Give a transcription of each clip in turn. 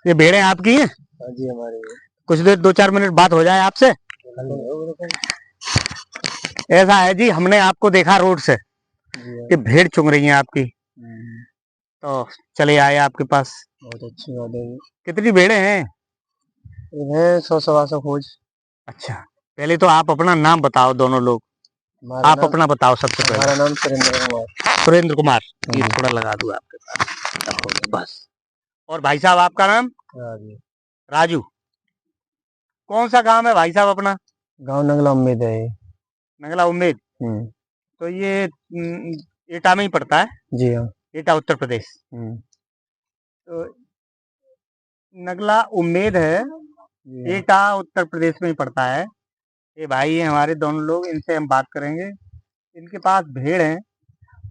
ये भेड़ें आपकी हैं? हाँ जी हमारी। कुछ देर 2-4 मिनट बात हो जाए आपसे। ऐसा है जी, हमने आपको देखा रोड से कि भेड़ चुंग रही हैं आपकी, तो चले आए आपके पास। बहुत अच्छी बात है। कितनी भेड़ें हैं? 100-125 खोज। अच्छा, पहले तो आप अपना नाम बताओ दोनों लोग। आप अपना बताओ सबसे पहले। हमारा नाम सुरेंद्र कुमार। सुरेंद्र कुमार, ये थोड़ा लगा दूं आपके पास बस। और भाई साहब आपका नाम? राजू। राजू। कौन सा गांव है भाई साहब अपना? गांव नंगला उम्मीद है। नंगला उम्मीद। तो ये एटा में ही पड़ता है? जी हाँ। एटा उत्तर प्रदेश। तो नगला उम्मीद है, एटा उत्तर प्रदेश में ही पड़ता है। ये भाई हैं हमारे दोनों लोग, इनसे हम बात करेंगे। इनके पास भेड़ हैं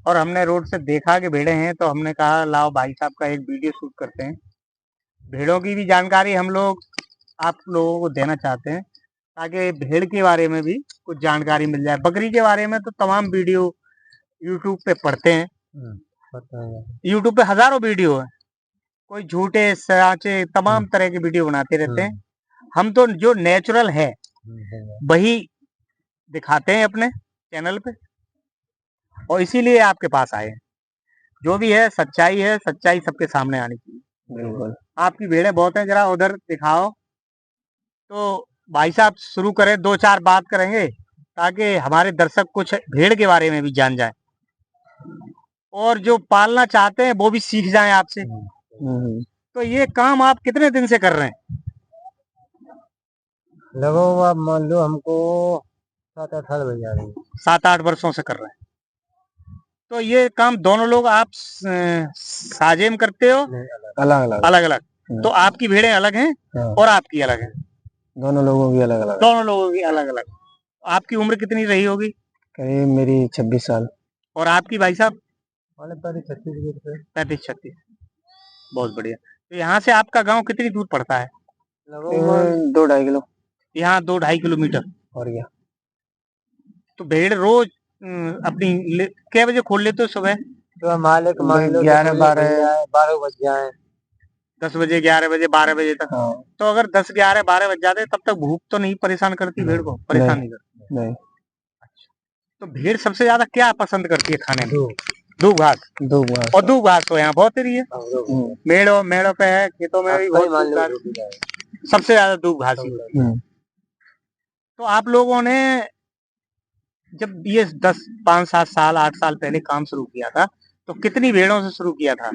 और हमने रोड से देखा कि भेड़ें हैं, तो हमने कहा लाओ भाई साहब का एक वीडियो शूट करते हैं। भेड़ों की भी जानकारी हम लोग आप लोगों को देना चाहते हैं, ताकि भेड़ के बारे में भी कुछ जानकारी मिल जाए। बकरी के बारे में तो तमाम वीडियो यूट्यूब पे पढ़ते हैं, यूट्यूब पे हजारों वीडियो है, कोई झूठे सच्चे तमाम तरह के वीडियो बनाते रहते हैं। हम तो जो नेचुरल है वही दिखाते हैं अपने चैनल पे, और इसीलिए आपके पास आए हैं। जो भी है सच्चाई सबके सामने आनी चाहिए। बिल्कुल। आपकी भेड़ें बहुत हैं, जरा उधर दिखाओ। तो भाई साहब शुरू करें, 2-4 बात करेंगे ताकि हमारे दर्शक कुछ भेड़ के बारे में भी जान जाए, और जो पालना चाहते हैं वो भी सीख जाएं आपसे। तो ये काम आप कितने दिन से कर रहे हैं? लगभग आप मान लो हमको 7-8 साल बन जा रही है। 7-8 वर्षों से कर रहे हैं। तो ये काम दोनों लोग आप साझे में करते हो? अलग अलग। अलग अलग। तो आपकी भेड़ें अलग हैं और आपकी अलग है? दोनों लोगों की अलग अलग। दोनों लोगों की अलग अलग। आपकी उम्र कितनी रही होगी? करीब मेरी 26 साल। और आपकी भाई साहब? 35-36। बहुत बढ़िया। तो यहाँ से आपका गांव कितनी दूर पड़ता है? 2-2.5 किलो। यहाँ 2-2.5 किलोमीटर। और क्या? तो भेड़ रोज अपनी क्या बजे खोल लेते हो सुबह? तो मालिक मान लो 11-12 बज जाए। 10 बजे, 11 बजे, 12 बजे तक। हाँ। तो अगर 10, 11, 12 बज जाते तब तक भूख तो नहीं परेशान करती भेड़ को? परेशान नहीं करती? नहीं। अच्छा, तो भेड़ सबसे ज्यादा क्या पसंद करती है खाने में? दूब घास। और दूब घास तो यहाँ बहुत ही है, मेड़ों पे है, खेतों में भी बहुत। सबसे ज्यादा दूब घास ही। तो आप लोगों ने जब ये 5-7 साल 8 साल पहले काम शुरू किया था, तो कितनी भेड़ों से शुरू किया था?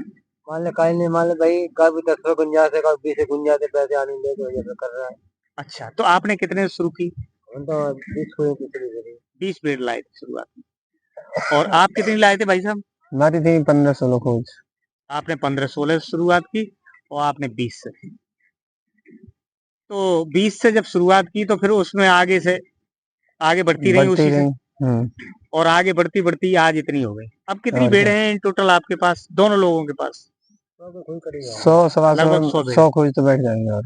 मान ले कहीं नहीं, मान ले भाई कभी 10 गुंजा से कभी 20 गुंजा से पैसे आने दे तो कर रहा है। अच्छा, तो आपने कितने शुरू की? हम तो 20 भेड़ लाए थे शुरुआत में। और आप कितनी लाए थे भाई साहब? हमारी थी 15-16 खोज। आपने 15-16 से शुरुआत की और आपने 20 से। तो 20 से जब शुरुआत की तो फिर उसमें आगे बढ़ती रही उसी से, और आगे बढ़ती बढ़ती आज इतनी हो गई। अब कितनी भेड़ें हैं इन टोटल आपके पास, दोनों लोगों के पास? 100-125 खोज तो बैठ जाएंगे। और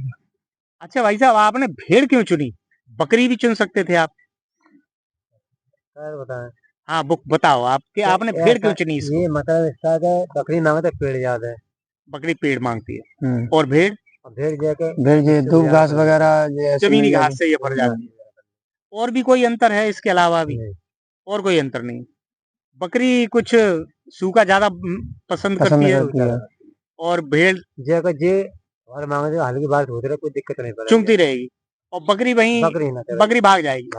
अच्छा भाई साहब, आपने भेड़ क्यों चुनी? बकरी भी चुन सकते थे आप। बताएं। हाँ, बुक बताओ आपके, आपने भेड़ क्यों चुनी इसको? ये मतलब इसका है, बकरी मांगते पेड़ ज्यादा है। बकरी पेड़ मांगती है, और भेड़? भेड़ दूब घास वगैरह जमीनी घास से ये भर जाती है। और भी कोई अंतर है इसके अलावा भी? और कोई अंतर नहीं। बकरी कुछ सूखा ज्यादा पसंद करती है, और भेड़ और मांगते हल्की बात होती रहे, कोई दिक्कत नहीं पड़ेगी, चुंगती रहेगी। और बकरी बकरी भाग जाएगी।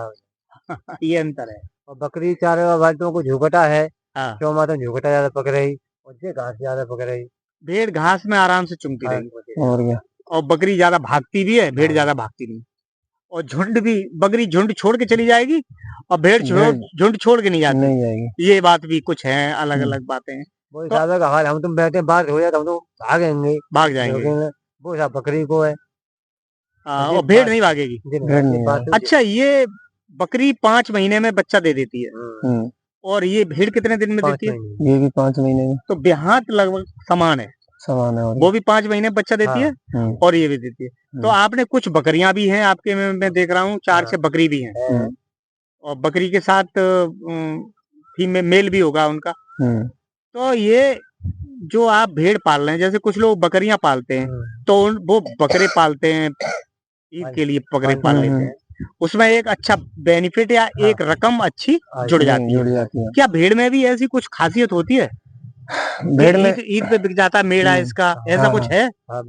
ये अंतर है। और बकरी चारे वाले को झुकटा है। हाँ। क्यों माता झुकटा ज्यादा पक रही और ये घास ज्यादा पक रही। भेड़ घास में आराम से चुंगती रहेगी। और क्या? और बकरी ज्यादा भागती भी है, भेड़ ज्यादा भागती नहीं। और झुंड भी, बकरी झुंड छोड़ के चली जाएगी और भेड़ झुंड छोड़ के नहीं जाएगी। ये बात भी कुछ है, अलग अलग बातें हैं। तो हाल हम तुम बैठे बात हो जाए हम तो भाग जाएंगे। वो सब बकरी को है, और भेड़ नहीं भागेगी। अच्छा, ये बकरी 5 महीने में बच्चा दे देती है, और ये भेड़ कितने दिन में देती है? ये भी 5 महीने में। तो देहात लगभग समान है। वो भी 5 महीने में बच्चा देती है और ये भी देती है। तो आपने कुछ बकरियां भी हैं आपके में, मैं देख रहा हूँ 4-6 बकरी भी हैं, और बकरी के साथ फीमेल मेल भी होगा उनका। तो ये जो आप भेड़ पाल रहे हैं, जैसे कुछ लोग बकरियां पालते हैं, तो वो बकरे पालते हैं ईद के लिए, बकरे पाल लेते हैं, उसमें एक अच्छा बेनिफिट या एक रकम अच्छी जुड़ जाती है। क्या भेड़ में भी ऐसी कुछ खासियत होती है? भेड़ में ईद पे बिक जाता है मेढ़ा इसका, ऐसा कुछ है?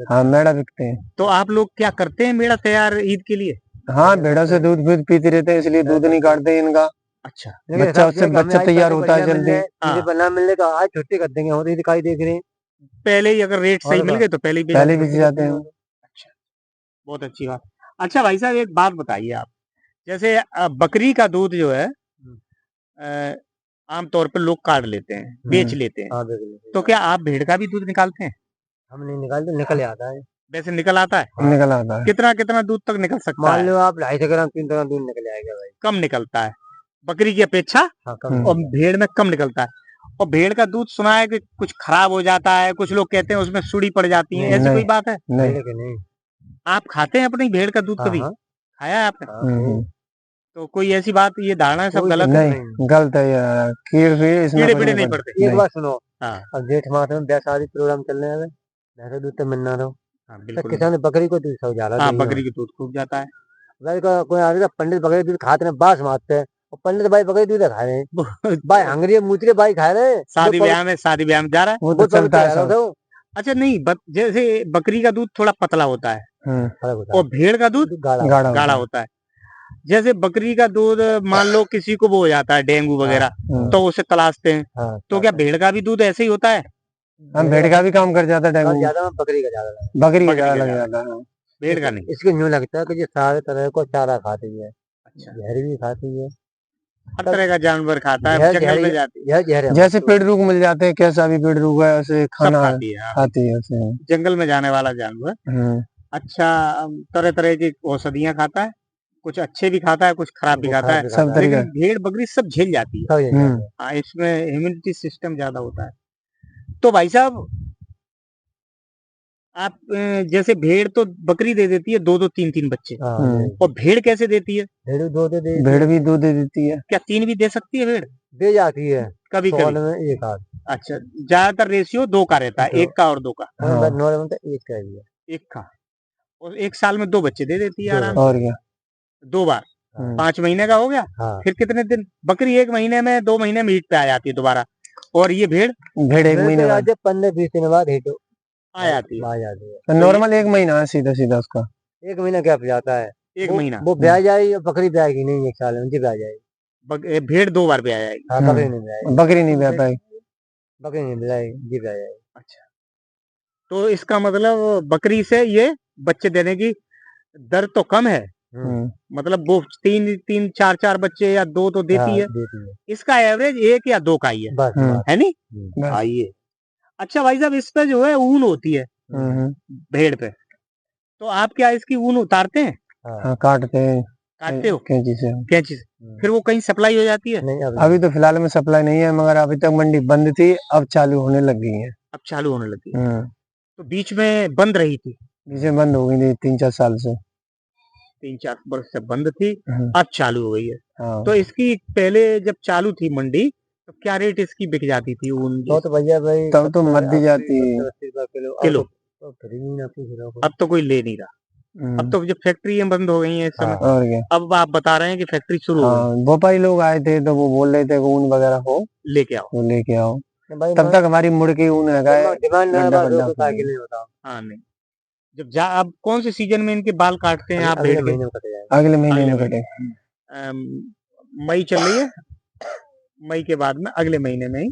हाँ मेढ़ा बिकते हैं। तो आप लोग क्या करते हैं मेढ़ा तैयार ईद के लिए? हाँ भेड़ों से दूध पीते रहते हैं, इसलिए दूध नहीं काटते इनका। अच्छा, बच्चा तैयार होता है जल्दी। हाँ। मिलने का आज छुट्टी कर देंगे, हम दिखाई देख रहे हैं। पहले ही अगर रेट सही मिल गए तो पहले ही बेच जाते हैं। अच्छा, बहुत अच्छी बात। अच्छा भाई साहब, एक बात बताइए आप, जैसे बकरी का दूध जो है आमतौर पर लोग काट लेते हैं, बेच लेते हैं, तो क्या आप भेड़ का भी दूध निकालते हैं? हम नहीं निकालते, निकल आता है। वैसे निकल आता है? निकल आता है। कितना कितना दूध तक निकल सकता है? मान लो आप 250 ग्राम 300 ग्राम दूध निकल आएगा भाई। कम निकलता है बकरी की अपेक्षा? हाँ, और भेड़ में कम निकलता है। और भेड़ का दूध सुना है कि कुछ खराब हो जाता है, कुछ लोग कहते हैं उसमें सुड़ी पड़ जाती है, ऐसी कोई बात है? नहीं। आप खाते हैं अपनी भेड़ का दूध कभी? खाया है आपने? तो कोई ऐसी बात, ये धारणा सब गलत है? नहीं, गलत है यार। कीड़े पीड़े नहीं पड़ते? एक बात सुनो, हाँ, अब जेठ मास में ब्याह शादी प्रोग्राम चलने वाले, भैंस दूध तो मिलना रहो। हाँ तो बिल्कुल। किसान बकरी को दूध सब ज्यादा। हाँ, बकरी का दूध खूब जाता है। भाई कोई आदमी पंडित बकरी दूध खाते हैं, बास मारते हैं, और पंडित भाई बकरी दूध खा रहे हैं। भाई हंगरी मूत्री भाई खा रहे हैं। शादी ब्याह में जा रहा है, वो तो चलता है। अच्छा नहीं, जैसे बकरी का दूध थोड़ा पतला होता है और भेड़ का दूध गाढ़ा होता है। जैसे बकरी का दूध मान लो किसी को वो हो जाता है डेंगू वगैरह, तो उसे तलाशते हैं, तो क्या भेड़ का भी दूध ऐसे ही होता है? हम भेड़ का भी काम कर जाता है डेंगू ज्यादा, बकरी का ज्यादा लग जाता है। भेड़ का नहीं। इसको यूँ लगता है कि ये सारे तरह को चारा खाती है। अच्छा, जहर भी खाती है, हर तरह का जानवर खाता है, जंगल में जाती है। जैसे पेड़ रूख मिल जाते हैं, कैसा भी पेड़ रूख है उसे खाना खाती है उसे, जंगल में जाने वाला जानवर। अच्छा, तरह तरह की औषधियाँ खाता है, कुछ अच्छे भी खाता है, कुछ खराब भी खाता है, सब तरीका। लेकिन भेड़ बकरी सब झेल जाती है। हाँ, इसमें इम्यूनिटी सिस्टम ज्यादा होता है। तो भाई साहब, आप जैसे भेड़ तो बकरी दे देती है 2-2 3-3 बच्चे, और भेड़ कैसे देती है? भेड़ भी 2 दे देती है। क्या 3 भी दे सकती है भेड़? दे जाती है कभी कभी में एक आध। अच्छा, ज्यादातर रेशियो 2 का रहता है, 1 का और 2 का। नॉर्मल तो 1 का ही है। 1 का, और 1 साल में 2 बच्चे दे देती है आराम से। और क्या, 2 बार 5 महीने का हो गया। फिर कितने दिन? बकरी 1 महीने में 2 महीने में हीट पे आ जाती है दोबारा, और ये भेड़ 1 महीने बाद 15-20 दिन बाद हीट आ जाती है। नॉर्मल 1 महीना है सीधा उसका। 1 महीना गैप जाता है। 1 महीना वो ब्याह जाएगी, बकरी ब्याएगी नहीं 1 साल में, जी ब्याह जाएगी। भेड़ 2 बार ब्याह जाएगी। हाँ, बकरी नहीं ब्याएगी। बकरी नहीं ब्याह पाएगी, बकरी नहीं ब्याएगी, जी ब्याह जाएगी। अच्छा, तो इसका मतलब बकरी से ये बच्चे देने की दर तो कम है। मतलब वो 3-3 4-4 बच्चे या 2 तो देती है। इसका एवरेज 1 या 2 का ही है, है नहीं? आइए। अच्छा भाई साहब, इस पे जो है ऊन होती है भेड़ पे, तो आप क्या इसकी ऊन उतारते हैं? हाँ, काटते हो कैंची से? फिर वो कहीं सप्लाई हो जाती है? नहीं, अभी तो फिलहाल में सप्लाई नहीं है, मगर अभी तक मंडी बंद थी, अब चालू होने लग गई है। अब चालू होने लगी है। तो बीच में बंद रही थी? बीच में बंद हो गई थी 3-4 साल से। 3-4 वर्ष से बंद थी, अब चालू हो गई है। तो इसकी पहले जब चालू थी मंडी, तो क्या रेट इसकी बिक जाती थी ऊन? तो भैया भाई तब तो मर दी जाती है किलो। अब तो कोई ले नहीं रहा, अब तो जो फैक्ट्रियां बंद हो गई हैं इस समय। और क्या, अब आप बता रहे हैं कि फैक्ट्री शुरू हो गई। भोपाली लोग आए थे तो वो बोल रहे थे ऊन वगैरह हो लेके आओ, तब तक हमारी मुड़ की ऊन है। हाँ नहीं, जब अब कौन से सीजन में इनके बाल काटते हैं आप? भेड़ के अगले महीने में कटे। मई चल रही है, मई के बाद में अगले महीने में ही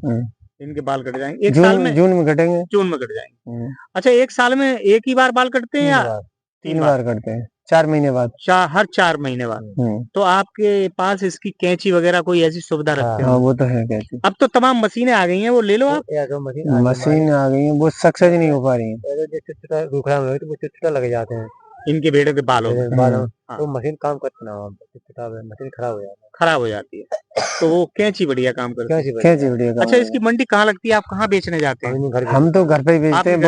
इनके बाल कट जाएंगे। एक साल में जून में कटेंगे, जून में कट जाएंगे। अच्छा, 1 साल में एक ही बार बाल कटते हैं या 3 बार कटते हैं? 4 महीने बाद, हर 4 महीने बाद। तो आपके पास इसकी कैंची वगैरह कोई ऐसी सुविधा रखते हैं? हाँ, वो तो है कैंची। अब तो तमाम मशीनें आ गई हैं, वो ले लो आप। मशीन आ गई है, वो सक्सेस नहीं हो पा रही है। छोटा लग जाते हैं इनके भेड़ों के बालों में। तो मशीन काम करती ना, मशीन खराब हो जाती है, तो वो कैंची बढ़िया काम करती है। कैंची बढ़िया काम। अच्छा, इसकी मंडी कहाँ लगती है? आप कहाँ बेचने जाते हैं? हम तो घर पे ही बेचते हैं।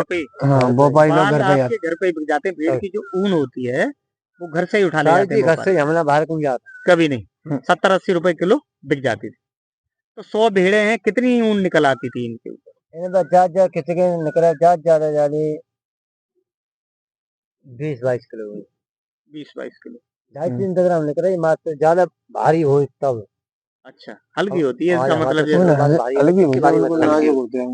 भोपाली लोग घर पे घर पे ही बिक जाते हैं। भेड़ की जो ऊन होती है वो घर से ही उठा ले जाते हैं। घर से हमला बाहर कौन जाता? कभी नहीं। 70-80 रुपए किलो बिक जाती थी। तो 100 भेड़े हैं, कितनी ऊन निकल आती थी इनके ऊपर? इन्हें बस ज्यादा किसी के निकला ज्यादा 20-22 किलो 20-22 किलो। 2.5-3 ग्राम निकला ये मात्र ज्यादा भारी हो तब। अच्छा, हल्की होती है इसका हमारे मतलब तो जैसे। अलग ही होती है, बिल्कुल हल्की नाजुक होती है।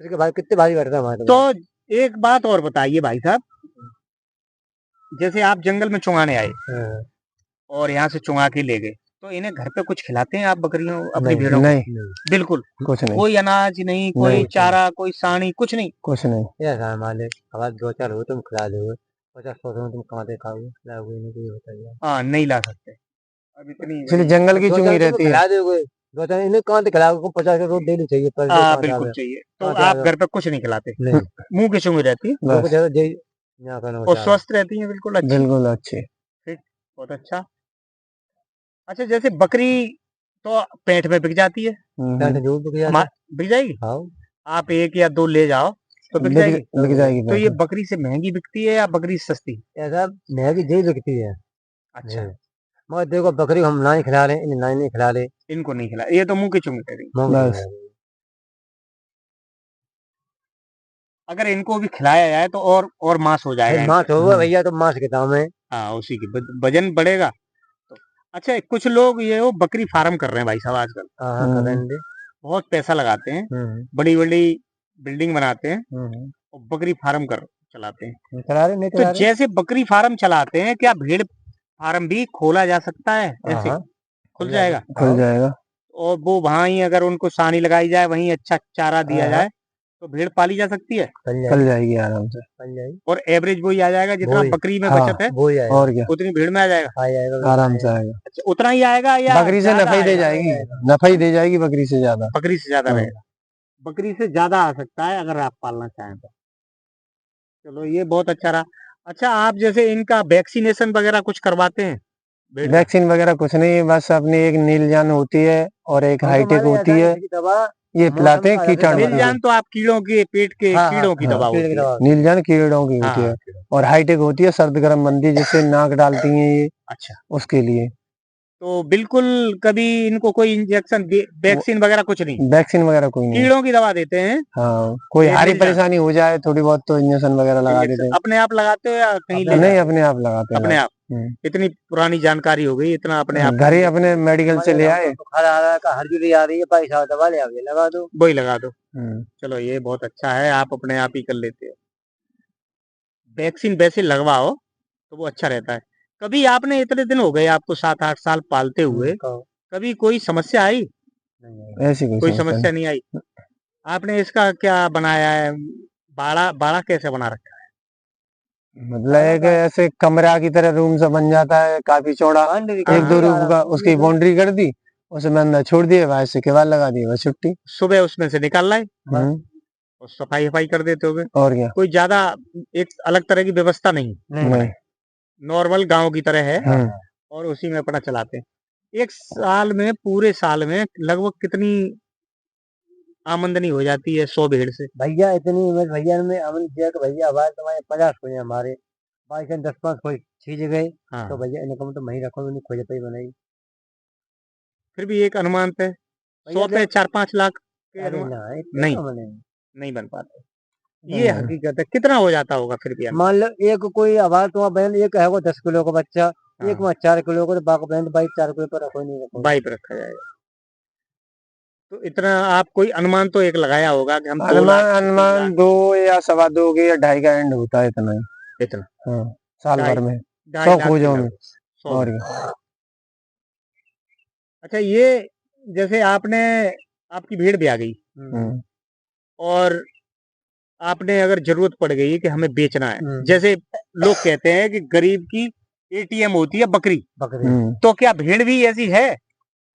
इसके भाई कितने भारी बैठता है हमारे तो एक बात और बताइए भाई साहब, जैसे आप जंगल में चुंगाने आए हाँ। और यहाँ से चुंगा के ले गए, तो इन्हें घर पे कुछ खिलाते हैं आप बकरियों अपनी नहीं, भेड़ों को? नहीं, बिल्कुल कुछ नहीं, कोई अनाज नहीं, कोई नहीं, चारा, कोई सानी, कुछ नहीं। कुछ नहीं। ऐसा है मालिक, हमारे 2-4 हो तुम खिला दोगे, 50-100 तुम कमाते खाओगे, खिलाओगे नहीं, कोई बताइए। हाँ, नहीं ला सकते। अब इतनी इसलिए बड़ी। जंगल की चुंगी रहती है, खिला दोगे 2-4 इन्हें कहाँ से खिलाओगे, 50 रोज डेली चाहिए पर डे हाँ, 5 बिल्कुल आवे, चाहिए। तो 5 आप आवे घर पे कुछ नहीं खिलाते, नहीं। मुंह की चुंगी रहती है लोग ज्यादा दे यहाँ करना और चाह रहे स्वस्थ रहती है, बिल्कुल अच्छी। बिल्कुल अच्छे। ठीक, बहुत अच्छा। अच्छा, जैसे बकरी तो पेट में बिक जाती है, पैंट जो बिक जाता है। बिक जाएगी। हाँ आप 1 या 2 ले जाओ तो बिक बिक जाएगी। बिक जाएगी तो ये पैंट। बकरी से महंगी बिकती है या बकरी सस्ती? ऐसा महंगी यही बिकती है। अच्छा, मगर देखो बकरी को हम ना ही खिला रहे हैं, इन्हें ना ही नहीं खिला रहे, इनको नहीं खिला, ये तो मुंह की चुंगी दे रही। बस अगर इनको भी खिलाया जाए तो और मांस हो जाएगा मांस इनसे। होगा भैया तो मांस के दाम है। हाँ, उसी की वजन बढ़ेगा तो। अच्छा, कुछ लोग ये वो बकरी फार्म कर रहे हैं भाई साहब आजकल, हाँ हाँ कर लेंगे। बहुत पैसा लगाते हैं, बड़ी बड़ी बिल्डिंग बनाते हैं और बकरी फार्म कर चलाते हैं। चला रहे नहीं तो चला रहे। जैसे बकरी फार्म चलाते हैं, क्या भेड़ फार्म भी खोला जा सकता है हाँ ऐसे? हाँ खुल जाएगा। खुल जाएगा। और वो वहां ही अगर उनको सानी लगाई जाए, वहीं अच्छा चारा दिया हाँ, जाए, तो भेड़ पाली जा सकती है पल जाएगी आराम से, पल जाएगी। और एवरेज वही आ जाएगा जितना वही, बकरी में हाँ, बचत है, वो ही आएगा और क्या, उतनी भेड़ में आ जाएगा। आ जाएगा आराम से आएगा। अच्छा, उतना ही आएगा या बकरी से ज्यादा नफा ही दे आएगा? जाएगी, नफा ही दे जाएगी बकरी से ज्यादा। बकरी से ज्यादा हाँ। रहेगा, बकरी से ज्यादा आ सकता है अगर आप पालना चाहें तो। चलो, ये बहुत अच्छा रहा। अच्छा, आप जैसे इनका वैक्सीनेशन वगैरह कुछ करवाते हैं भेड़ का? वैक्सीन वगैरह कुछ नहीं, बस अपनी एक नीलजान होती है और एक हाईटेक होती है, ये पिलाते हैं कीटाणु के लिए। नीलजान तो आप कीड़ों के पेट के हाँ, कीड़ों की दवा होती है। नीलजान कीड़ों की होती हाँ, है और हाईटेक होती है सर्द गर्म बंदी जिससे नाक डालती हैं ये, अच्छा। उसके लिए। तो बिल्कुल कभी इनको कोई इंजेक्शन वैक्सीन वगैरह कुछ नहीं, वैक्सीन वगैरह कोई नहीं। कीड़ों की दवा देते हैं। हाँ, कोई ये हारी नीलजान परेशानी हो जाए थोड़ी बहुत तो इंजेक्शन वगैरह लगा देते हैं। अपने आप लगाते हो या कहीं ले नहीं, जाते अपने आप लगाते हो? हैं अपने आप। हम्म। इतनी पुरानी जानकारी हो गई, इतना अपने आप घर ही अपने मेडिकल से ले आए। बुखार आ रहा है, हर्जुरी आ रही है, भाई साहब दवा ले आओगे, लगा दो, वही लगा दो। हम्म। चलो, ये बहुत अच्छा है, आप अपने आप ही कर लेते हो। वैक्सीन वैसे लगवाओ तो वो अच्छा रहता है। कभी आपने, इतने दिन हो गए आपको 7-8 साल पालते हुए, कभी कोई समस्या आई? ऐसी कोई समस्या नहीं आई। आपने इसका क्या बनाया है, बाड़ा बाड़ा कैसे बना रखा है? मतलब है कि ऐसे कमरा की तरह रूम सा बन जाता है, काफी चौड़ा, 1-2 रूम का, उसकी बाउंड्री कर दी, उसमें अंदर छोड़ दिए, बाहर से केवाल लगा दिए, बस छुट्टी। सुबह उसमें से निकाल लाए और सफाई वफाई कर देते होगे। और क्या, कोई ज्यादा एक अलग तरह की व्यवस्था नहीं, नहीं। नॉर्मल गांव की तरह है और उसी में अपना चलाते हैं। एक साल में, पूरे साल में लगभग कितनी आमदनी हो जाती है 100 भेड़ से? भैया इतनी भैया में आमदनी दिया कि भैया आवाज तुम्हारे 50 खोजे हमारे, बाईस 10-5 खोज छीज गए, हाँ, तो भैया इनको तो मही रखो, इन्हें खोज पे बनाई। फिर भी एक अनुमान पे 100 पे 4-5 लाख के अरे अनुमान नहीं, नहीं बन पाते। ये हकीकत है। कितना हो जाता होगा फिर भी? मान लो एक कोई आवाज तुम्हारा बहन एक है वो 10 किलो का बच्चा, एक में 4 किलो का, तो बाकी बहन 22-4 किलो पर रखो, नहीं रखो, बाई पे रखा जाएगा। तो इतना आप कोई अनुमान तो एक लगाया होगा कि हम 2 अनुमान लाख, 3 अनुमान लाख, 2 या 2.25 के या 2.5 का एंड होता है, इतना ही। इतना हाँ, साल भर में 2.5 100 लाख के खोजों में। लगभग, 100 और में। क्या। अच्छा, ये जैसे आपने, आपकी भेड़ भी आ गई और आपने अगर जरूरत पड़ गई कि हमें बेचना है, जैसे लोग कहते हैं कि गरीब की एटीएम होती है बकरी, तो क्या भेड़ भी ऐसी है?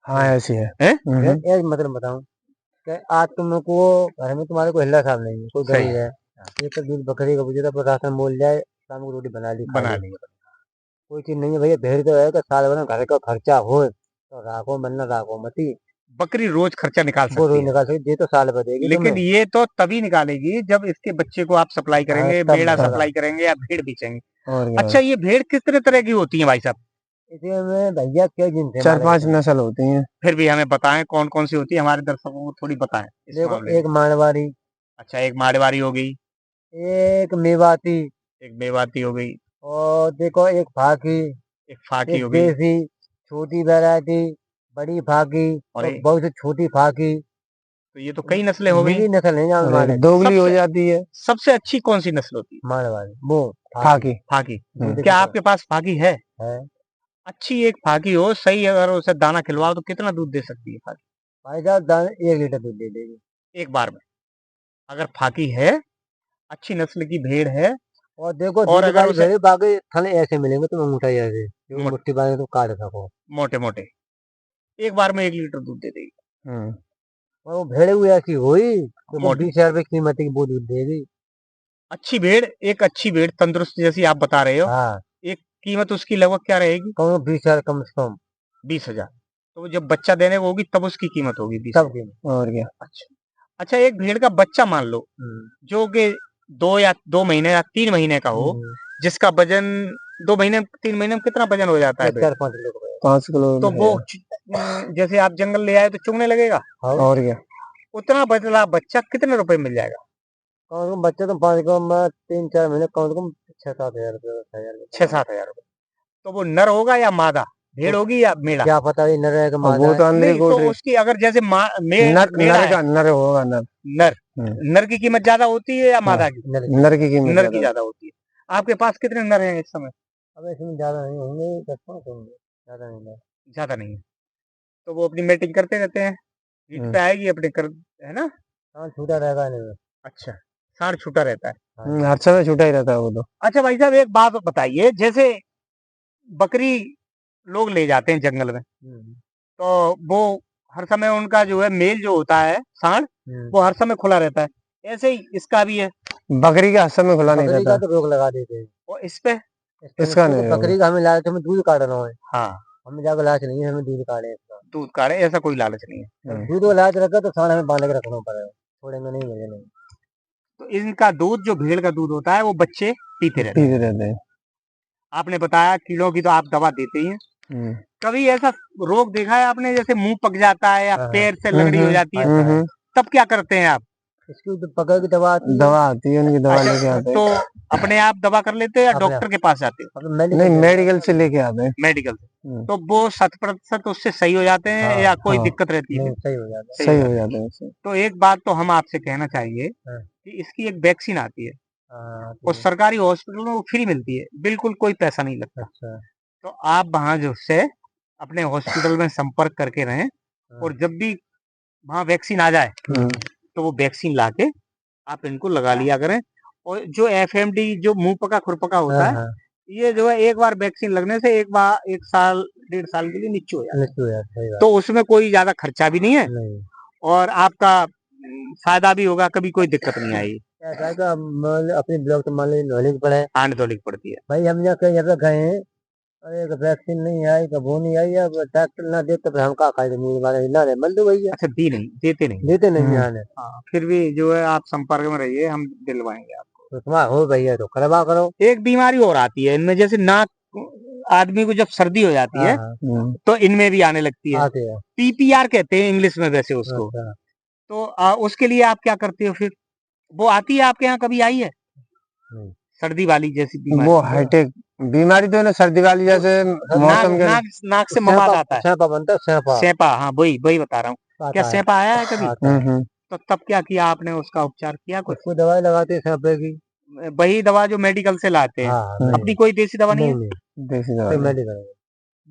हाँ ऐसी है। एक मतलब बताऊं कि आज तुमको घर में तुम्हारे को हिल्ला साहब नहीं है, कोई गरीब है, एक तो दूध बकरी का बुझे तो राशन बोल जाए, शाम को रोटी बना ली, बना ली। कोई चीज नहीं है भैया, भेड़ तो है कि साल भर में घर का खर्चा हो तो राखो, बनना राखो मती, बकरी रोज खर्चा निकाल वो सकती रोज है, निकाल सकती, ये तो साल भर देगी लेकिन तुम्हें। ये तो तभी निकालेगी जब इसके बच्चे को आप सप्लाई करेंगे, तब बेड़ा निकालेगा। सप्लाई करेंगे या भेड़ बेचेंगे। और क्या। अच्छा, ये भेड़ कितने तरह की होती है भाई साहब? इसमें भैया क्या जिन 4-5 नस्ल होती हैं। फिर भी हमें बताएं कौन कौन सी होती है, हमारे दर्शकों को थोड़ी बताएं इस देखो, मामले में। एक मारवाड़ी, अच्छा, एक मारवाड़ी हो गई, एक मेवाती, एक मेवाती हो गई, और देखो एक फाकी, एक फाकी एक हो गई, देसी, छोटी वैरायटी, बड़ी फाकी और और बहुत सी छोटी फाकी। तो ये तो कई नस्लें हो गई। मेरी नस्ल नहीं जानने और वाले। एक दोगली हो सबसे जाती है, सबसे अच्छी कौन सी नस्ल होती है? मारवाड़ी वो फाकी। फाकी। दूध क्या की आपके पास फाकी है? है। अच्छी एक फाकी हो सही, अगर उसे दाना खिलवाओ तो कितना दूध दे सकती है फाकी भाई साहब 1 लीटर दूध दे देगी। एक बार में? अगर फाकी है, अच्छी नस्ल की भेड़ है, और देखो और दूध अगर वाली उसे भेड़ बाकी थने ऐसे मिलेंगे तुम्हें मुठाई ऐसे, जो मोट, मुट्ठी बांध के तुम काट सको। मोटे मोटे, एक बार में 1 लीटर दूध दे देगी। और वो भेड़ हुई ऐसी हुई तो मोटी 20,000 रुपए कीमत की वो दूध देगी। अच्छी भेड़, एक अच्छी भेड़ तंदुरुस्त जैसी आप बता रहे हो, हाँ, एक कीमत उसकी लगभग क्या रहेगी? कौन 20,000 कम से कम 20,000। तो जब बच्चा देने को होगी तब उसकी कीमत होगी 20। सब कीमत। और क्या। अच्छा, अच्छा, एक भेड़ का बच्चा मान लो जो कि 2 महीने या 3 महीने का हो, जिसका वजन 2 महीने 3 महीने में कितना वजन हो जाता है भेड़? 4-5 किलो का। 5 किलो तो वो जैसे आप जंगल ले आए तो चुगने लगेगा। और क्या। उतना बदला बच्चा कितने रुपए मिल जाएगा? कम से कम बच्चे तो 5 कम में 3-4 महीने कम से कम 6-7 हजार रुपये 6-7 हजार रुपए। तो वो नर होगा या मादा भेड़ होगी या मेढ़ा? क्या पता ये नर है कि मादा वो तो है। अंदर नहीं, तो उसकी अगर जैसे नर मेढ़ा है, का नर होगा, नर। नर नर की कीमत ज्यादा होती है या मादा की? नर की कीमत नर की ज्यादा होती है। आपके पास कितने नर हैं इस समय? अब इसमें ज्यादा नहीं होंगे, 10-5 होंगे, ज्यादा नहीं है। ज्यादा नहीं है। तो वो अपनी मीटिंग करते रहते हैं, ईद पे आएगी अपने कर, है ना? हाँ छूटा रहेगा नहीं। अच्छा, साढ़ छूटा रहता है। हर समय छूटा ही रहता है वो तो। अच्छा भाई साहब, एक बात बताइए, जैसे बकरी लोग ले जाते हैं जंगल में, तो वो हर समय उनका जो है मेल जो होता है सांड, वो हर समय खुला रहता है, ऐसे ही इसका भी है। बकरी का हर समय खुला नहीं बकरी रहता। का तो रोक लगा देते हैं। और इस पे इसका नहीं बकरी का हमें लालच, हमें दूध काटना है। हाँ, हमें ज्यादा लालच नहीं है, हमें दूध काटे इसका। दूध काटे ऐसा कोई लालच नहीं है। दूध को लालच रखा तो सांड हमें बांध के रखना पड़ेगा, छोड़ेंगे नहीं मुझे नहीं। तो इनका दूध जो भेड़ का दूध होता है वो बच्चे पीते रहते हैं। आपने बताया कीड़ों की तो आप दवा देते ही हैं। कभी ऐसा रोग देखा है आपने, जैसे मुंह पक जाता है या पैर से लगड़ी हो जाती है, तब क्या करते हैं आप? इसकी तो पकड़ की दवा आती है। दवा आती है, उनकी दवा लेके आते हैं। तो अपने आप दवा कर लेते हैं या डॉक्टर के पास जाते हो? नहीं, मेडिकल से लेके आते हैं। मेडिकल से। तो वो 100% उससे सही हो जाते हैं या कोई दिक्कत रहती है? सही हो जाता है। सही हो जाते हैं। तो एक बात तो हम आपसे कहना चाहिए कि इसकी एक वैक्सीन आती है, और सरकारी हॉस्पिटल में वो फ्री मिलती है, बिल्कुल कोई पैसा नहीं लगता। तो आप वहां जो से अपने हॉस्पिटल में संपर्क करके रहें, और जब भी वहां वैक्सीन आ जाए तो वो वैक्सीन लाके आप इनको लगा लिया करें। और जो FMD जो मुंह पका खुरपका होता है, ये जो है एक बार वैक्सीन लगने से 1 साल 1.5 साल के लिए नीचे हो जाता है। तो उसमें कोई ज्यादा खर्चा भी नहीं है, और आपका फायदा भी होगा, कभी कोई दिक्कत नहीं आएगी। अपनी ब्लॉक तो मान लीजिए नॉलेज पड़े, आने धोने की पड़ती है भाई हम यहाँ कहीं जगह गए हैं, अरे वैक्सीन नहीं आई, कब वो नहीं आई, अब डॉक्टर ना दे तो फिर हम का खाए ना दे मल दो भैया। अच्छा, देते नहीं देते नहीं यहाँ। हाँ, फिर भी जो है आप संपर्क में रहिए, हम दिलवाएंगे आपको। तो तुम्हारा हो भैया तो करवा करो। एक बीमारी और आती है इनमें, जैसे नाक, आदमी को जब सर्दी हो जाती है तो इनमें भी आने लगती है। PPR कहते हैं इंग्लिश में वैसे उसको। तो उसके लिए आप क्या करते हो फिर? वो आती है आपके यहाँ, कभी आई है सर्दी वाली जैसी बीमारी? वो हाईटेक बीमारी तो है ना, सर्दी वाली, जैसे मौसम के नाक से मवाद आता है, सैंपा बनता है, सैंपा। हाँ, वही बता रहा हूँ। क्या सैंपा आया है कभी? तो तब क्या किया आपने, उसका उपचार किया कुछ? उसको दवाई लगाते हैं सैंपे की, वही दवा जो मेडिकल से लाते हैं। अपनी कोई देसी दवा नहीं है? देसी दवा मेडिकल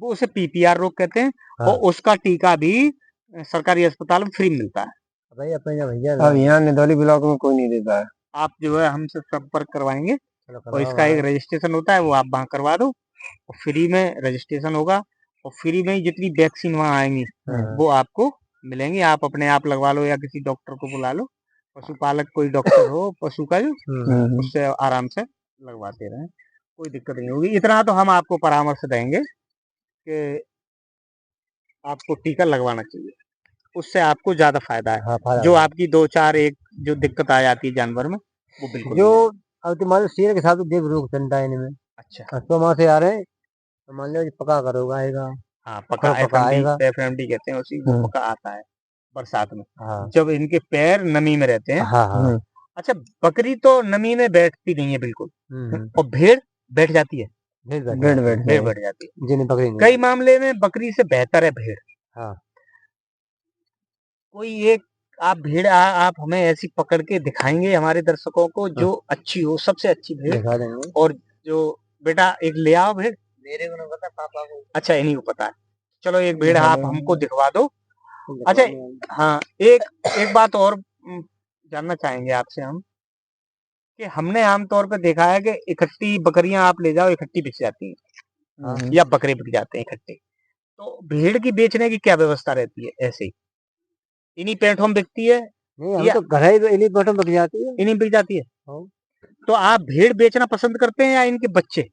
वो उसे PPR रोग कहते हैं। और उसका टीका भी सरकारी अस्पताल में फ्री मिलता है। भाई अपने भैया अब यहाँ निदौली ब्लॉक में कोई नहीं देता है। आप जो है हमसे संपर्क करवाएंगे, और इसका एक रजिस्ट्रेशन होता है, वो आप वहाँ करवा दो, और फ्री में रजिस्ट्रेशन होगा, और फ्री में ही जितनी वैक्सीन वहाँ आएंगी वो आपको मिलेंगी। आप अपने आप लगवा लो या किसी डॉक्टर को बुला लो, पशुपालक कोई डॉक्टर हो पशु का जो, उससे आराम से लगवाते रहें, कोई दिक्कत नहीं होगी। इतना तो हम आपको परामर्श देंगे कि आपको टीका लगवाना चाहिए, उससे आपको ज्यादा फायदा है। जो आपकी 2-4 एक जो दिक्कत आ जाती है जानवर में, वो बिल्कुल जो अब तो मान लो शेर के साथ देख रोग चलता है इनमें। अच्छा, तो वहां से आ रहे हैं तो मान लो पका करोगा आएगा। हाँ, पका FMD कहते हैं उसी, वो पका आता है बरसात में। जब इनके पैर नमी में रहते हैं अच्छा, बकरी तो नमी में बैठती नहीं है बिल्कुल, और भेड़ बैठ जाती है। भेड़ बैठ जाती है। जिन्हें बकरी नहीं कई मामले में बकरी से बेहतर है भेड़। हाँ। कोई एक आप भेड़ आप हमें ऐसी पकड़ के दिखाएंगे हमारे दर्शकों को जो अच्छी हो, सबसे अच्छी भेड़ दिखा देंगे। और जो बेटा एक ले आओ भेड़। मेरे को नहीं पता, पापा को। अच्छा, इन्हीं को पता है। चलो एक भेड़ आप हमको दिखवा दो। अच्छा, हाँ, एक बात और जानना चाहेंगे आपसे हम कि हमने आमतौर पर देखा है कि इकट्ठी बकरियां आप ले जाओ, इकट्ठी बिक जाती हैं, या बकरे बिक जाते हैं इकट्ठे। तो भेड़ की बेचने की क्या व्यवस्था रहती है? ऐसे ही इन्हीं प्लेटफॉर्म बिकती है? नहीं, हम तो घर ही इन्हीं बटन बिक जाती है। इन्हीं बिक जाती है। तो आप भेड़ बेचना पसंद करते हैं या इनके बच्चे?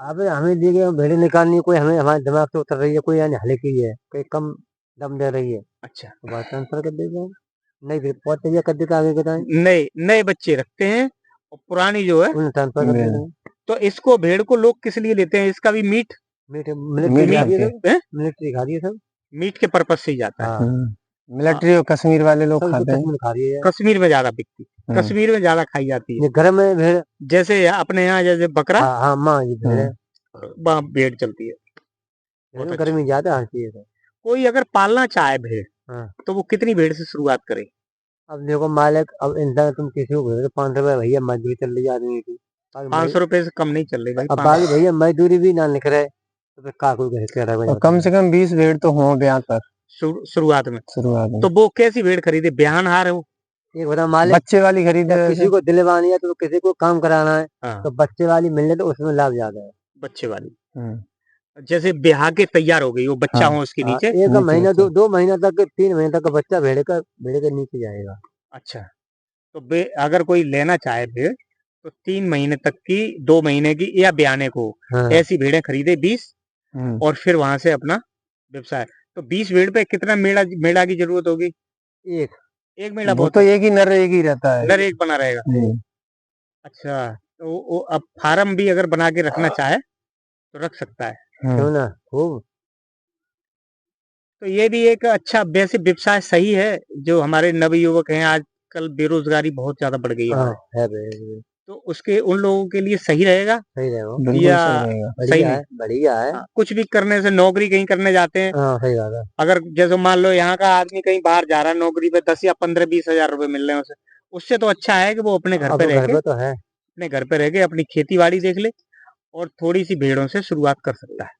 अब हमें दी गई भेड़ निकालनी, कोई हमें हमारे दिमाग से उतर रही है, कोई यानी हल्की है, कोई कम दम दे रही है। अच्छा, तो बात ट्रांसफर कर देते हैं। नहीं बहुत तैयार कर देते आगे बताएं। नए बच्चे रखते हैं और पुरानी जो है उन्हें ट्रांसफर कर देते हैं। तो इसको भेड़ को लोग किस लिए लेते हैं? इसका भी मीट मिलिट्री खा रही है सब। मीट के पर्पज से ही जाता है। मिलिट्री और कश्मीर वाले लोग खाते हैं। खा रही है। कश्मीर में ज्यादा बिकती, कश्मीर में ज्यादा खाई जाती है। घर में भेड़ जैसे अपने यहाँ जैसे बकरा, हाँ माँ ये भेड़ वहाँ भेड़ चलती है। गर्मी ज्यादा आती है। कोई अगर पालना चाहे भेड़ तो वो कितनी भेड़ से शुरुआत करे? अब देखो मालिक, अब इंसान तुम किसी को भेजो 500 रुपए भैया मजदूरी चल रही है आदमी की। 500 रुपए से कम नहीं चल रही भाई। अब बाकी भैया मजदूरी भी ना लिख रहे तो फिर काकू कह रहा है। कम से कम 20 भेड़ तो हो ब्याह पर शुरुआत में। तो वो कैसी भेड़ खरीदे? ब्याहन हार है वो? एक बता मालिक, बच्चे वाली खरीदे। किसी को दिलवानी है तो किसी को काम कराना है तो बच्चे वाली मिलने तो उसमें लाभ ज्यादा है। बच्चे वाली जैसे ब्याह के तैयार हो गई वो बच्चा हो उसके नीचे एक महीना 2 महीना तक 3 महीने तक का बच्चा भेड़ के नीचे जाएगा। अच्छा, तो अगर कोई लेना चाहे भेड़ तो 3 महीने तक की, 2 महीने की या ब्याने को ऐसी भेड़ें खरीदे 20 और फिर वहां से अपना व्यवसाय। तो 20 भेड़ पे कितना मेढ़ा की जरूरत होगी? एक मेढ़ा बहुत तो एक ही नर एक ही रहता है। नर एक बना रहेगा। अच्छा, तो अब फार्म भी अगर बना के रखना चाहे तो रख सकता है। क्यों ना खूब। तो ये भी एक अच्छा वैसे व्यवसाय सही है। जो हमारे नवयुवक हैं आजकल बेरोजगारी बहुत ज्यादा बढ़ गई है, तो उसके उन लोगों के लिए सही रहेगा। या सही नहीं? बढ़िया है। कुछ भी करने से, नौकरी कहीं करने जाते हैं, सही बात है। अगर जैसे मान लो यहाँ का आदमी कहीं बाहर जा रहा है नौकरी पे, 10 या 15-20 हजार रुपए मिल रहे हैं उसे, उससे तो अच्छा है कि वो अपने घर पे रह के, अपने घर पे रह के अपनी खेती बाड़ी देख ले और थोड़ी सी भेड़ों से शुरुआत कर सकता है।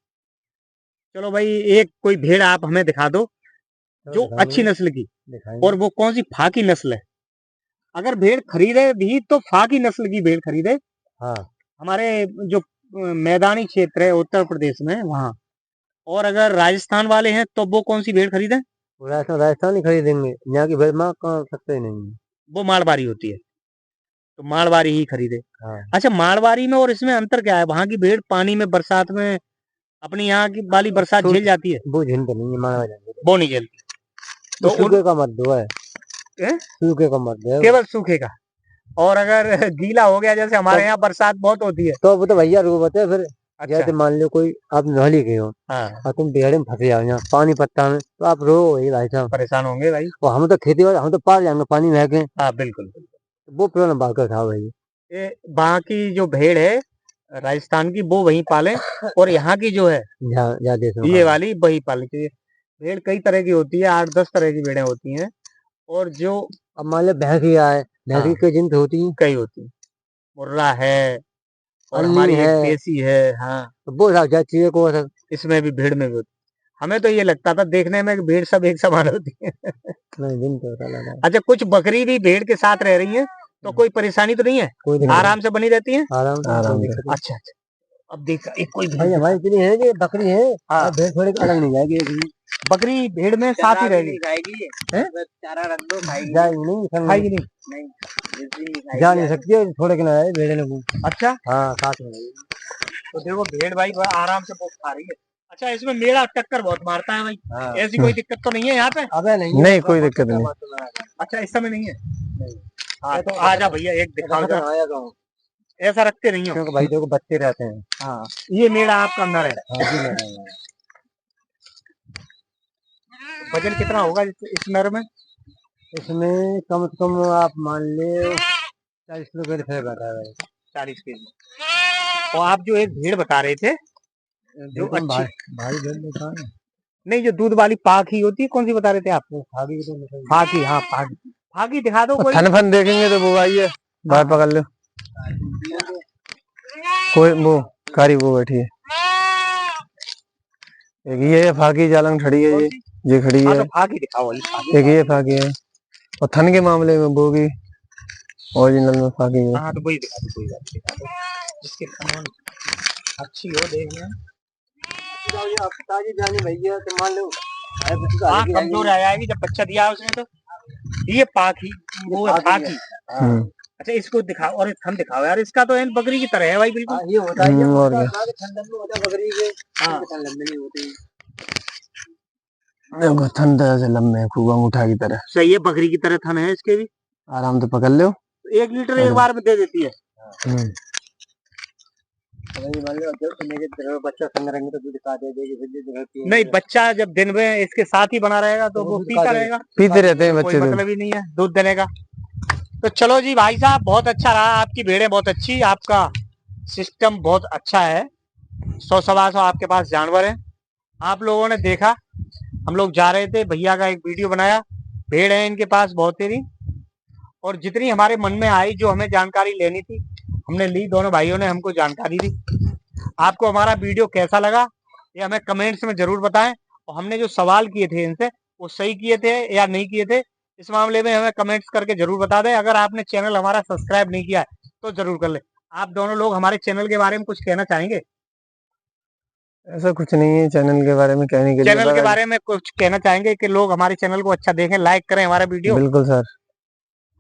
चलो भाई, एक कोई भेड़ आप हमें दिखा दो जो अच्छी नस्ल की, और वो कौन सी फा की नस्ल है। अगर भेड़ खरीदे भी तो फा की नस्ल की भेड़ खरीदे। हमारे जो मैदानी क्षेत्र है उत्तर प्रदेश में वहाँ, और अगर राजस्थान वाले हैं तो वो कौन सी भेड़ खरीदे? राजस्थान ही खरीदेंगे, यहाँ की भेड़ माँ सकते नहीं। वो मारवाड़ी होती है, तो मारवाड़ी ही खरीदे। अच्छा, मारवाड़ी में और इसमें अंतर क्या है? वहाँ की भेड़ पानी में, बरसात में, अपनी यहाँ की वाली बरसात झेल जाती है? वो झेल नहीं है, मारवाड़ी वो नहीं झेलती। तो सूखे का मत दो है, सूखे का मत दो, केवल सूखे का। और अगर गीला हो गया, जैसे हमारे यहाँ बरसात बहुत होती है, तो वो तो भैया रो बते फिर। जैसे मान लो कोई आप नहली गए हो और तुम बेहड़े में फंसे जाओ यहाँ पानी पत्ता में, तो आप रो भाई साहब, परेशान होंगे भाई। और हम तो खेती वाले, हम तो पार जाएंगे पानी में के। बिल्कुल। वो प्रॉब्लम बात कर था भाई। वहाँ की जो भेड़ है राजस्थान की वो वहीं पाले, और यहाँ की जो है ये वाली वही पालनी चाहिए। भेड़ कई तरह की होती है, 8-10 तरह की भेड़ें होती हैं। और जो अब मान लो भैंसिया है, भैंसी कई जिन होती है, कई होती है, मुर्रा है और हमारी एक देसी है। तो वो चाहिए को इसमें भी, भेड़ में भी होती। हमें तो ये लगता था देखने में कि भेड़ सब एक समान होती है। अच्छा, कुछ बकरी भी भेड़ के साथ रह रही है तो कोई परेशानी तो नहीं है? आराम से बनी रहती है। आराम। अच्छा, अब देख एक कोई हमारी इतनी है कि बकरी है, भेड़ थोड़ी अलग नहीं जाएगी। बकरी भेड़ में साथ ही रहेगी। चारा रख दो, खाएगी नहीं, जा नहीं सकती है, थोड़े के ना है भेड़ ने। अच्छा, साथ में। तो देखो भेड़ भाई आराम से बहुत खा रही है। अच्छा, इसमें मेरा टक्कर बहुत मारता है भाई। ऐसी कोई दिक्कत तो नहीं है यहाँ पे? अबे नहीं कोई दिक्कत नहीं। अच्छा, इस समय नहीं है। तो आजा भैया एक दिखाओ जरा। ऐसा रखते नहीं हो भाई, देखो बच्चे रहते हैं। ये मेरा आपका अंदर है। वजन कितना होगा इस नर में? इसमें कम से कम आप मान ले 40 किलो का फर्क आता है भाई। 40 केजी। और आप जो एक भेड़ बता रहे थे जो अच्छी भारी भेड़ देखा है। नहीं, जो दूध वाली पाक ही होती है, कौन सी बता रहे थे आप? भागी तो नहीं फाकी, हाँ फाकी। फाकी दिखा दो कोई। थन फन देखेंगे तो वो आई है बाहर पकड़ लो। कोई वो कारी वो बैठी है, एक ये फाकी जालंग खड़ी है, ये खड़ी हाँ है। तो फाकी दिखाओ। एक ये फाकी है, और थन के मामले में वो भी ओरिजिनल में फाकी है। हाँ तो वही दिखा दो, कोई बात नहीं, दिखा दो जिसके थन अच्छी हो देखने। ताजी जानी भैया तो मान लो हाँ कमजोर आ जाएगी जब बच्चा दिया उसने तो। ये पाकी, वो है फाकी। अच्छा इसको दिखाओ और थन दिखाओ यार, इसका तो बकरी की तरह है भाई बिल्कुल। ये होता है और क्या, ठंडन में होता है बकरी के। हाँ लंबे नहीं होते। देखो थन तरह से लंबे हैं, खूब अंगूठा की तरह। सही है, बकरी की तरह थन है इसके भी। आराम से पकड़ लो। 1 लीटर एक बार में दे देती है। मान लो जब बच्चा संग रहेंगे तो दूध दिखाते देगी। नहीं, बच्चा जब दिन में इसके साथ ही बना रहेगा तो वो पीता रहेगा, पीते रहते हैं कोई बच्चे। मतलब ही नहीं है दूध देने का। तो चलो जी भाई साहब, बहुत अच्छा रहा, आपकी भेड़ें बहुत अच्छी, आपका सिस्टम बहुत अच्छा है। 100-125 आपके पास जानवर है। आप लोगों ने देखा, हम लोग जा रहे थे, भैया का एक वीडियो बनाया, भेड़ है इनके पास बहुत तेरी, और जितनी हमारे मन में आई, जो हमें जानकारी लेनी थी हमने ली। दोनों भाइयों ने हमको जानकारी दी। आपको हमारा वीडियो कैसा लगा ये हमें कमेंट्स में जरूर बताएं, और हमने जो सवाल किए थे इनसे वो सही किए थे या नहीं किए थे, इस मामले में हमें कमेंट्स करके जरूर बता दें। अगर आपने चैनल हमारा सब्सक्राइब नहीं किया है तो जरूर कर ले। आप दोनों लोग हमारे चैनल के बारे में कुछ कहना चाहेंगे? ऐसा कुछ नहीं है चैनल के बारे में कहने के लिए। चैनल के बारे में कुछ कहना चाहेंगे कि लोग हमारे चैनल को अच्छा देखें, लाइक करें हमारा वीडियो? बिल्कुल सर,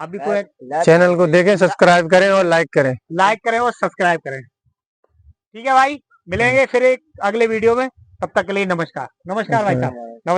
अभी कोई चैनल को देखें, सब्सक्राइब करें और लाइक करें और सब्सक्राइब करें। ठीक है भाई, मिलेंगे फिर एक अगले वीडियो में, तब तक के लिए नमस्कार। नमस्कार भाई साहब।